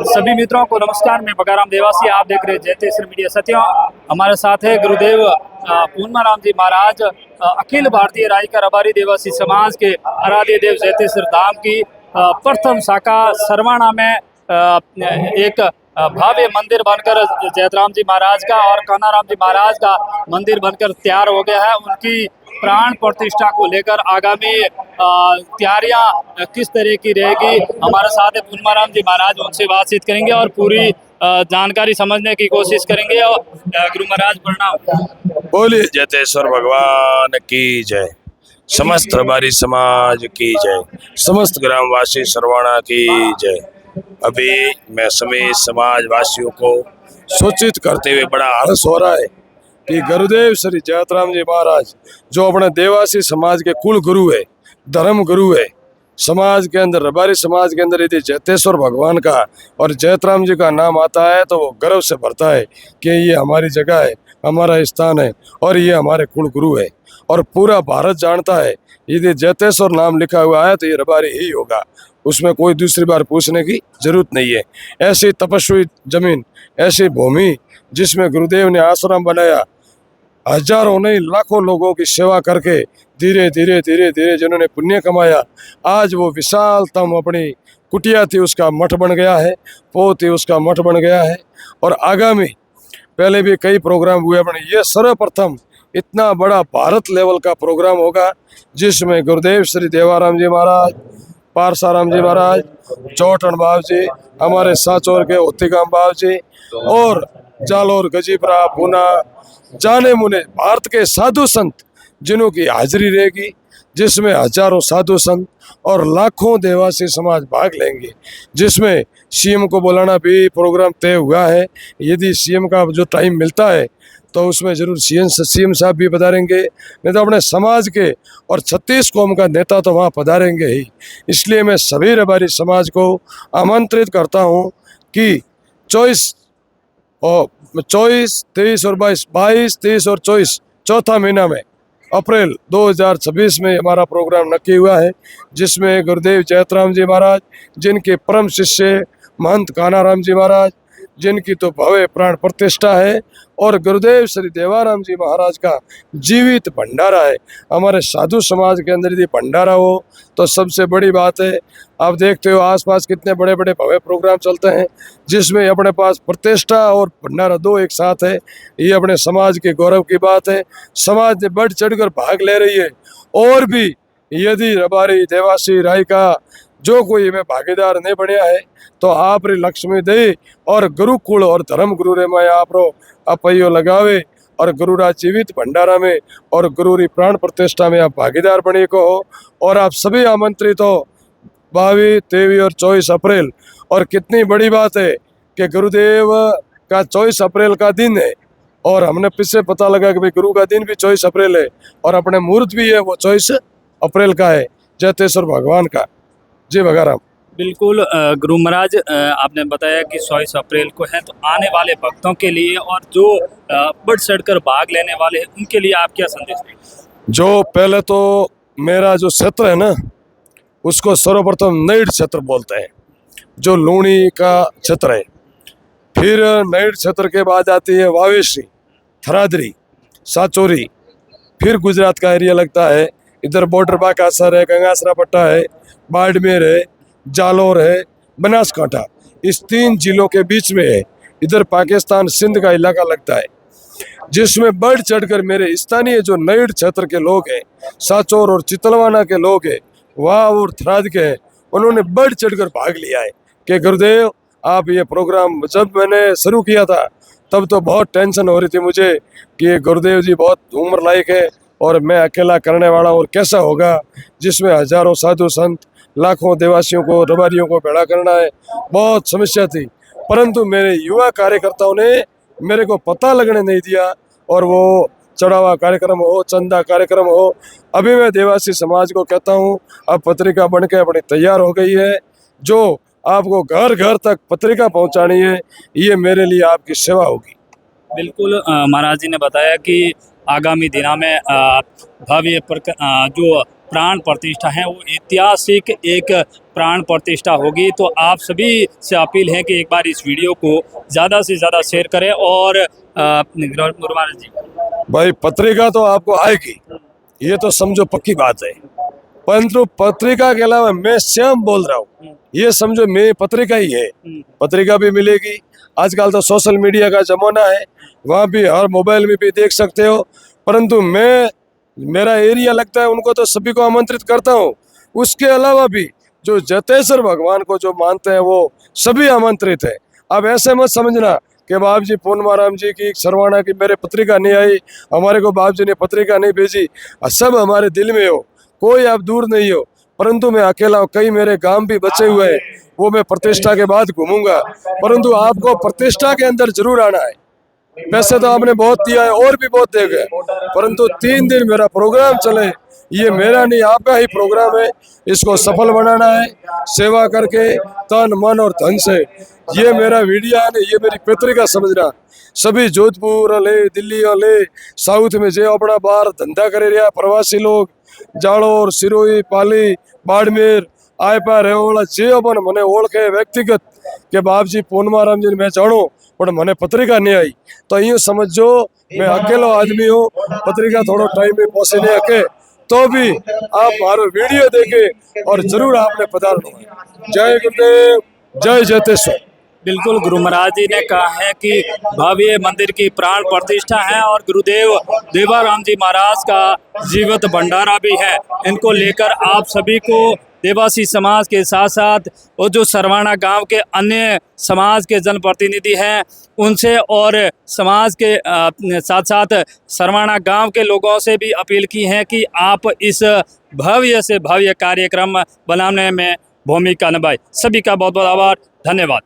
सभी मित्रों को नमस्कार। मैं बगाराम देवासी, आप देख रहे हैं जयतेश्वर मीडिया। सत्यों, हमारे साथ है गुरुदेव पूर्णमाराम जी महाराज, अखिल भारतीय रायका रबारी देवासी समाज के आराध्य देव जयतेश्वर धाम की प्रथम शाखा सरवाणा में एक भव्य मंदिर बनकर जयतराम जी महाराज का और कान्हाराम जी महाराज का मंदिर बनकर तैयार हो गया है। उनकी प्राण प्रतिष्ठा को लेकर आगामी तैयारियां किस तरह की रहेगी, हमारे साथ है पूर्णमाराम जी महाराज, उनसे बातचीत करेंगे और पूरी जानकारी समझने की कोशिश करेंगे। और गुरु महाराज प्रणाम। बोलिए जयतेश्वर भगवान की जय, समस्त रबारी समाज की जय, समस्त ग्रामवासी सरवाणा की जय। अभी मैं सभी समाज वासियों को सूचित करते हुए बड़ा हर्ष हो रहा है कि गुरुदेव श्री जयतराम जी महाराज जो अपने देवासी समाज के कुल गुरु है, धर्म गुरु है, समाज के अंदर रबारी समाज के अंदर यदि जयतेश्वर भगवान का और जयतराम जी का नाम आता है तो वो गर्व से भरता है कि ये हमारी जगह है, हमारा स्थान है और ये हमारे कुल गुरु है। और पूरा भारत जानता है यदि जयतेश्वर नाम लिखा हुआ है तो ये रबारी ही होगा, उसमें कोई दूसरी बार पूछने की जरूरत नहीं है। ऐसी तपस्वी जमीन, ऐसी भूमि जिसमें गुरुदेव ने आश्रम बनाया, हजारों नहीं लाखों लोगों की सेवा करके धीरे धीरे धीरे धीरे जिन्होंने पुण्य कमाया, आज वो विशालतम अपनी कुटिया थी उसका मठ बन गया है, पोत थी उसका मठ बन गया है। और आगामी पहले भी कई प्रोग्राम हुए अपने, ये सर्वप्रथम इतना बड़ा भारत लेवल का प्रोग्राम होगा जिसमें गुरुदेव श्री देवाराम जी महाराज, पारसाराम जी महाराज, चौटन बाब जी, हमारे साचौर के ओतीगाम बाब जी और जालोर गजीपुरा पूना जाने मुने भारत के साधु संत जिन्हों की हाजिरी रहेगी, जिसमें हजारों साधु संत और लाखों देवासी समाज भाग लेंगे, जिसमें सीएम को बुलाना भी प्रोग्राम तय हुआ है। यदि सीएम का जो टाइम मिलता है तो उसमें जरूर सीएम साहब भी पधारेंगे, नहीं तो अपने समाज के और 36 कौम का नेता तो वहाँ पधारेंगे ही। इसलिए मैं सभी रबारी समाज को आमंत्रित करता हूँ कि 24, 23 और 22, 23 और 24 चौथा महीना में अप्रैल 2026 में हमारा प्रोग्राम नक्की हुआ है, जिसमें गुरुदेव जयतराम जी महाराज, जिनके परम शिष्य महंत कान्हाराम जी महाराज, जिनकी तो भव्य प्राण प्रतिष्ठा है, और गुरुदेव श्री देवाराम जी महाराज का जीवित भंडारा है। हमारे साधु समाज के अंदर यदि भंडारा हो तो सबसे बड़ी बात है। आप देखते हो आसपास कितने बड़े बड़े भव्य प्रोग्राम चलते हैं जिसमें अपने पास प्रतिष्ठा और भंडारा दो एक साथ है। ये अपने समाज के गौरव की बात है। समाज ने बढ़ चढ़कर भाग ले रही है, और भी यदि रबारी देवासी रायका जो कोई में भागीदार नहीं बनया है तो आप रे लक्ष्मी दे और गुरुकुल और धर्म गुरु रे मैं आप रो अपयो लगावे और गुरुरा जीवित भंडारा में और गुरुरी प्राण प्रतिष्ठा में आप भागीदार बने को हो। और आप सभी आमंत्रित हो 22, 23 और 24 अप्रैल। और कितनी बड़ी बात है कि गुरुदेव का 24 अप्रैल का दिन है, और हमने पीछे पता लगा कि भाई गुरु का दिन भी 24 अप्रैल है और अपने मुहूर्त भी है वो 24 अप्रैल का है, जयतेश्वर भगवान का। जी बगाराम। बिल्कुल गुरु महाराज, आपने बताया कि 24 अप्रैल को है, तो आने वाले भक्तों के लिए और जो बढ़ चढ़कर भाग लेने वाले हैं उनके लिए आप क्या संदेश देंगे? जो पहले तो मेरा जो क्षेत्र है ना उसको सर्वप्रथम नैड क्षेत्र बोलते हैं, जो लूणी का क्षेत्र है। फिर नैड क्षेत्र के बाद आती है वावेश्री, थरादरी, साचोरी, फिर गुजरात का एरिया लगता है। इधर बॉर्डर बाकासर है, गंगासरा पट्टा है, बाड़मेर है, जालोर है, बनासकांठा, इस 3 जिलों के बीच में है। इधर पाकिस्तान सिंध का इलाका लगता है, जिसमें बढ़ चढ़कर मेरे स्थानीय जो नैड क्षेत्र के लोग हैं, साचौर और चितलवाना के लोग हैं, वाह और थराद के हैं, उन्होंने बढ़ चढ़कर भाग लिया है कि गुरुदेव आप ये प्रोग्राम, जब मैंने शुरू किया था तब तो बहुत टेंशन हो रही थी मुझे कि गुरुदेव जी बहुत उम्र लायक है और मैं अकेला करने वाला और कैसा होगा, जिसमें हजारों साधु संत, लाखों देवासियों को, रबारियों को भेड़ा करना है, बहुत समस्या थी। परंतु मेरे युवा कार्यकर्ताओं ने मेरे को पता लगने नहीं दिया, और वो चढ़ावा कार्यक्रम हो, चंदा कार्यक्रम हो, अभी मैं देवासी समाज को कहता हूँ अब पत्रिका बन के अपनी तैयार हो गई है, जो आपको घर घर तक पत्रिका पहुँचानी है, ये मेरे लिए आपकी सेवा होगी। बिल्कुल महाराज जी ने बताया कि आगामी दिनों में भव्य जो प्राण प्रतिष्ठा है वो ऐतिहासिक एक प्राण प्रतिष्ठा होगी। तो आप सभी से अपील है कि एक बार इस वीडियो को ज़्यादा से ज़्यादा शेयर करें। और गुरु महाराज जी, भाई पत्रिका तो आपको आएगी, ये तो समझो पक्की बात है, परंतु पत्रिका के अलावा मैं स्वयं बोल रहा हूँ, ये समझो मैं पत्रिका ही है, पत्रिका भी मिलेगी। आजकल तो सोशल मीडिया का जमाना है, वहाँ भी हर मोबाइल में भी देख सकते हो। परंतु मैं, मेरा एरिया लगता है, उनको तो सभी को आमंत्रित करता हूँ। उसके अलावा भी जो जतेश्वर भगवान को जो मानते हैं वो सभी आमंत्रित है। अब ऐसे मत समझना कि बाप जी पूर्णमाराम जी की सरवाना की मेरे पत्रिका नहीं आई, हमारे को बाप जी ने पत्रिका नहीं भेजी। सब हमारे दिल में हो, कोई आप दूर नहीं हो, परंतु मैं अकेला हूँ। कई मेरे गांव भी बचे हुए हैं, वो मैं प्रतिष्ठा के बाद घूमूंगा, परंतु आपको प्रतिष्ठा के अंदर जरूर आना है। पैसे तो आपने बहुत दिया है और भी बहुत दे गए, परंतु 3 दिन मेरा प्रोग्राम चले, ये मेरा नहीं आपका ही प्रोग्राम है, इसको सफल बनाना है, सेवा करके तन मन और धन से। ये मेरा वीडियो है, ये मेरी पत्रिका समझना। सभी जोधपुर वाले, दिल्ली वाले, साउथ में जो अपना बाहर धंधा करे रहा प्रवासी लोग, जालोर, सिरोही, पाली, बाड़मेर, आए पार रेवाड़ा, जे अपन मने ओळखे व्यक्तिगत के बाप जी पूर्णमाराम जी मैं जाणो पण मने पत्रिका नहीं आई, तो यूं समझो मैं अकेलो आदमी हूँ, पत्रिका थोड़ो टाइम में पहुंचे नहीं सके, तो भी आप मारो वीडियो देखे और जरूर आपने पधारना है। जय गुरुदेव, जय जतेश्वर। बिल्कुल, गुरु महाराज जी ने कहा है कि भव्य मंदिर की प्राण प्रतिष्ठा है और गुरुदेव देवाराम जी महाराज का जीवित भंडारा भी है। इनको लेकर आप सभी को देवासी समाज के साथ साथ वो जो सरवाना गांव के अन्य समाज के जनप्रतिनिधि हैं उनसे और समाज के साथ साथ सरवाना गांव के लोगों से भी अपील की है कि आप इस भव्य से भव्य कार्यक्रम बनाने में भूमिका निभाएं। सभी का बहुत बहुत आभार, धन्यवाद।